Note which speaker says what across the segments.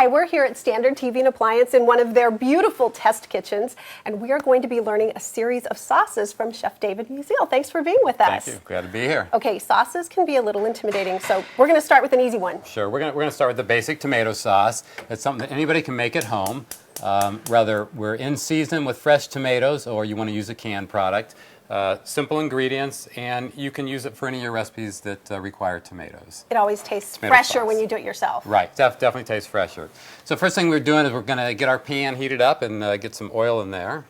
Speaker 1: Hi, we're here at Standard TV and Appliance in one of their beautiful test kitchens, and we are going to be learning a series of sauces from Chef David Musil. Thanks for being with us.
Speaker 2: Thank you. Glad to be here.
Speaker 1: Okay, sauces can be a little intimidating, so we're going to start with an easy one.
Speaker 2: Sure. We're gonna start with the basic tomato sauce. It's something that anybody can make at home. Whether we're in season with fresh tomatoes or you want to use a canned product. Simple ingredients, and you can use it for any of your recipes that require tomatoes.
Speaker 1: It always tastes
Speaker 2: Tomato
Speaker 1: fresher
Speaker 2: sauce.
Speaker 1: when you do it yourself.
Speaker 2: Right, definitely tastes fresher. So first thing we're doing is we're going to get our pan heated up and get some oil in there.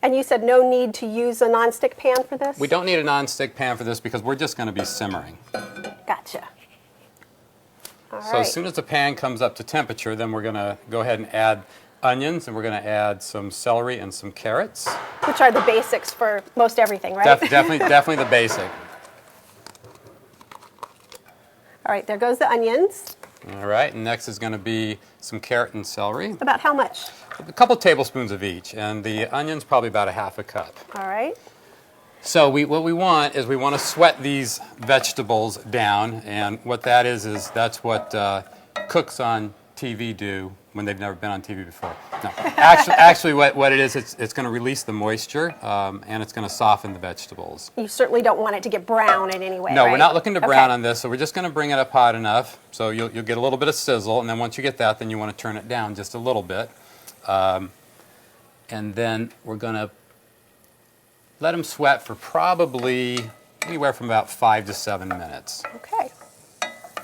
Speaker 1: And you said no need to use a nonstick pan for this?
Speaker 2: We don't need a non-stick pan for this because we're just going to be simmering.
Speaker 1: Gotcha. All
Speaker 2: So
Speaker 1: right.
Speaker 2: as soon as the pan comes up to temperature, then we're going to go ahead and add onions, and we're going to add some celery and some carrots.
Speaker 1: Which are the basics for most everything, right?
Speaker 2: Definitely the basic.
Speaker 1: All right, there goes the onions.
Speaker 2: All right, and next is going to be some carrot and celery.
Speaker 1: About how much?
Speaker 2: A couple tablespoons of each, and the onions probably about a half a cup.
Speaker 1: All right.
Speaker 2: So what we want is we want to sweat these vegetables down, and what that is that's what cooks on TV do when they've never been on TV before. No, actually what it is, it's going to release the moisture, and it's going to soften the vegetables.
Speaker 1: You certainly don't want it to get brown in any way,
Speaker 2: No,
Speaker 1: right?
Speaker 2: we're not looking to brown
Speaker 1: Okay.
Speaker 2: on this, so we're just going to bring it up hot enough. So you'll get a little bit of sizzle, and then once you get that, then you want to turn it down just a little bit. And then we're going to let them sweat for probably anywhere from about 5 to 7 minutes.
Speaker 1: Okay.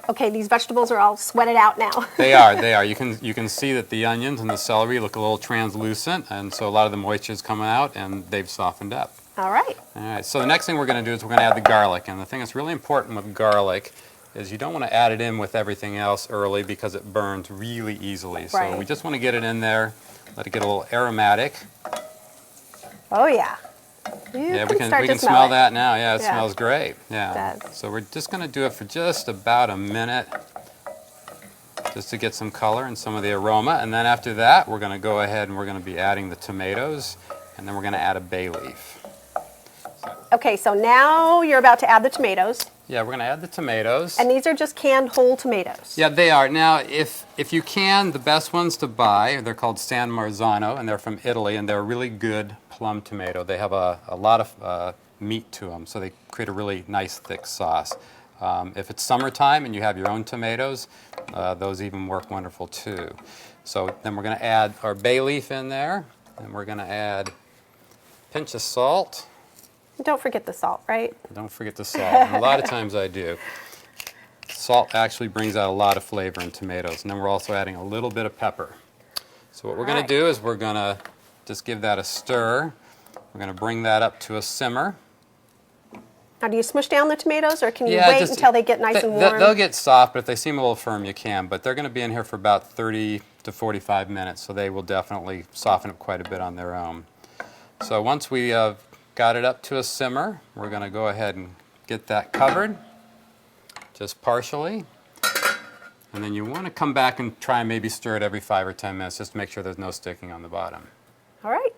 Speaker 1: Okay, these vegetables are all sweated out now.
Speaker 2: They are. You can see that the onions and the celery look a little translucent, and so a lot of the moisture is coming out, and they've softened up.
Speaker 1: All right.
Speaker 2: All right, so the next thing we're going to do is we're going to add the garlic, and the thing that's really important with garlic is you don't want to add it in with everything else early because it burns really easily. So
Speaker 1: Right.
Speaker 2: we just want to get it in there, let it get a little aromatic.
Speaker 1: Oh, yeah.
Speaker 2: Yeah,
Speaker 1: can
Speaker 2: we
Speaker 1: start to
Speaker 2: can
Speaker 1: smell
Speaker 2: smell
Speaker 1: it.
Speaker 2: that now. Yeah, it
Speaker 1: Yeah.
Speaker 2: smells great. Yeah.
Speaker 1: It does.
Speaker 2: So we're just going to do it for just about a minute, just to get some color and some of the aroma. And then after that, we're going to go ahead and we're going to be adding the tomatoes, and then we're going to add a bay leaf.
Speaker 1: Okay, so now you're about to add the tomatoes,
Speaker 2: Yeah, we're going to add the tomatoes.
Speaker 1: and these are just canned whole tomatoes.
Speaker 2: Yeah, they are. Now, if you can, the best ones to buy, they're called San Marzano, and they're from Italy, and they're a really good plum tomato. They have a lot of meat to them, so they create a really nice thick sauce. If it's summertime and you have your own tomatoes, those even work wonderful too. So then we're going to add our bay leaf in there, and we're going to add a pinch of salt.
Speaker 1: Don't forget the salt, right?
Speaker 2: Don't forget the salt. And a lot of times I do. Salt actually brings out a lot of flavor in tomatoes. And then we're also adding a little bit of pepper. So what we're going
Speaker 1: Alright.
Speaker 2: to do is we're going to just give that a stir. We're going to bring that up to a simmer.
Speaker 1: Now, do you smush down the tomatoes, or can you
Speaker 2: Yeah,
Speaker 1: wait
Speaker 2: just-
Speaker 1: until they get nice and warm?
Speaker 2: They'll get soft, but if they seem a little firm, you can. But they're going to be in here for about 30 to 45 minutes, so they will definitely soften up quite a bit on their own. So once we got it up to a simmer, we're going to go ahead and get that covered, just partially. And then you want to come back and try and maybe stir it every 5 or 10 minutes, just to make sure there's no sticking on the bottom.
Speaker 1: All right.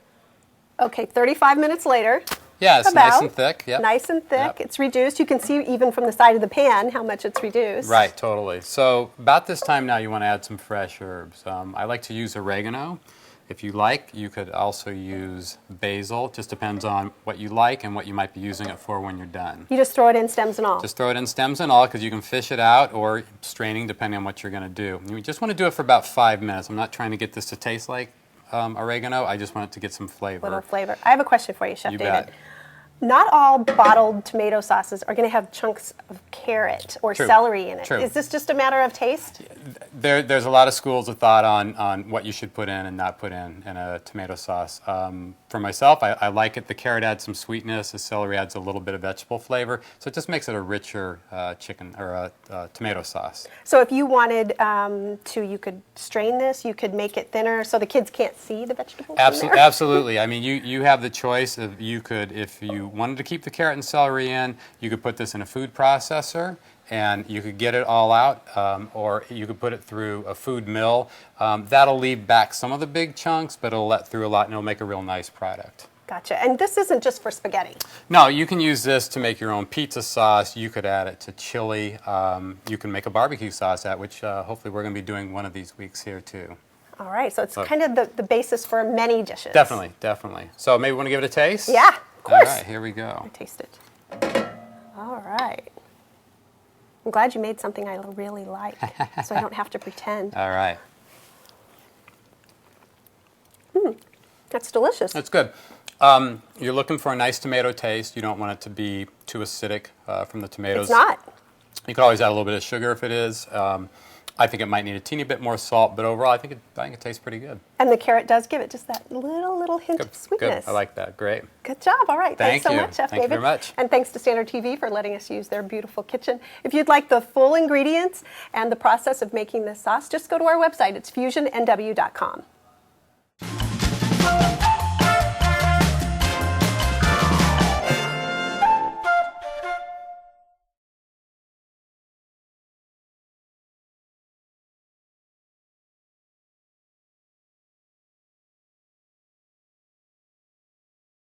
Speaker 1: Okay, 35 minutes later.
Speaker 2: Yeah, it's
Speaker 1: About.
Speaker 2: nice and thick. Yep.
Speaker 1: Nice and thick.
Speaker 2: Yep.
Speaker 1: It's reduced. You can see even from the side of the pan how much it's reduced.
Speaker 2: Right, totally. So about this time now, you want to add some fresh herbs. I like to use oregano. If you like, you could also use basil. Just depends on what you like and what you might be using it for when you're done.
Speaker 1: You just throw it in stems and all.
Speaker 2: Just throw it in stems and all, because you can fish it out or straining depending on what you're going to do. You just want to do it for about 5 minutes. I'm not trying to get this to taste like oregano. I just want it to get some flavor.
Speaker 1: Little flavor. I have a question for you, Chef
Speaker 2: You
Speaker 1: David.
Speaker 2: bet.
Speaker 1: Not all bottled tomato sauces are going to have chunks of carrot or
Speaker 2: True.
Speaker 1: celery in it.
Speaker 2: True.
Speaker 1: Is this just a matter of taste?
Speaker 2: There's a lot of schools of thought on what you should put in and not put in a tomato sauce. For myself, I like it. The carrot adds some sweetness. The celery adds a little bit of vegetable flavor. So it just makes it a richer chicken or tomato sauce.
Speaker 1: So if you wanted you could strain this, you could make it thinner so the kids can't see the vegetables in there?
Speaker 2: Absolutely. I mean, you have the choice of if you wanted to keep the carrot and celery in, you could put this in a food processor and you could get it all out, or you could put it through a food mill. That'll leave back some of the big chunks, but it'll let through a lot and it'll make a real nice product.
Speaker 1: Gotcha. And this isn't just for spaghetti.
Speaker 2: No, you can use this to make your own pizza sauce. You could add it to chili. You can make a barbecue sauce at which hopefully we're going to be doing one of these weeks here too.
Speaker 1: All right, so it's kind of the basis for many dishes.
Speaker 2: Definitely, definitely. So maybe we want to give it a taste?
Speaker 1: Yeah, of course.
Speaker 2: All right, here we go.
Speaker 1: Taste it. All right. I'm glad you made something I really like, so I don't have to pretend.
Speaker 2: All right.
Speaker 1: That's delicious.
Speaker 2: That's good. You're looking for a nice tomato taste. You don't want it to be too acidic from the tomatoes.
Speaker 1: It's not.
Speaker 2: You could always add a little bit of sugar if it is. I think it might need a teeny bit more salt, but overall, I think it tastes pretty good.
Speaker 1: And the carrot does give it just that little hint of sweetness.
Speaker 2: Good. I like that. Great.
Speaker 1: Good job. All right. Thanks so
Speaker 2: Thank you.
Speaker 1: much, Chef
Speaker 2: Thank you
Speaker 1: David.
Speaker 2: very much.
Speaker 1: And thanks to Standard TV for letting us use their beautiful kitchen. If you'd like the full ingredients and the process of making this sauce, just go to our website. It's fusionnw.com.